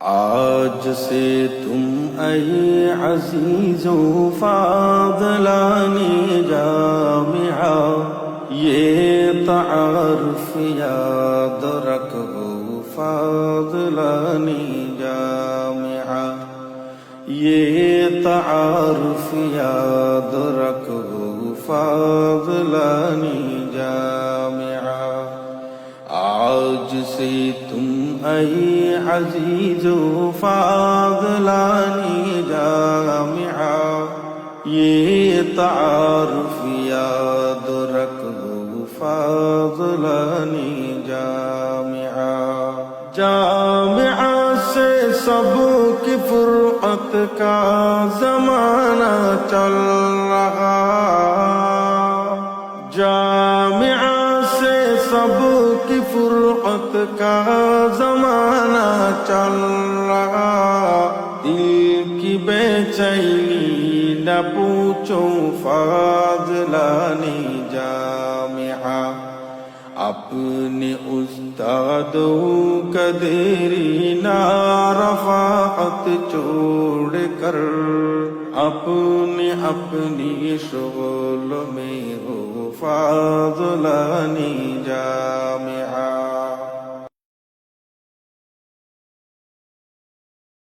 آج سے تم اے عزیزو فاضلانی جامعہ یہ تعارف یاد رکھو فاضلانی جامعہ یہ تعارف یاد رکھو فاضلانی جامعہ آج سے تم اے عزیزو فاضلانی جامعہ یہ تعارف یاد رکھو فاضلانی جامعہ جامعہ سے سب کی فرقت کا زمانہ چل رہا جامعہ سے سب کی فرقت کا زمانہ چل رہا دل کی بے چینی نہ پوچھو فاضلانی جامعہ اپنے استادوں کا دیرینہ رفاقت چھوڑ کر اپنی شغل میں ہو فاضلانی جامعہ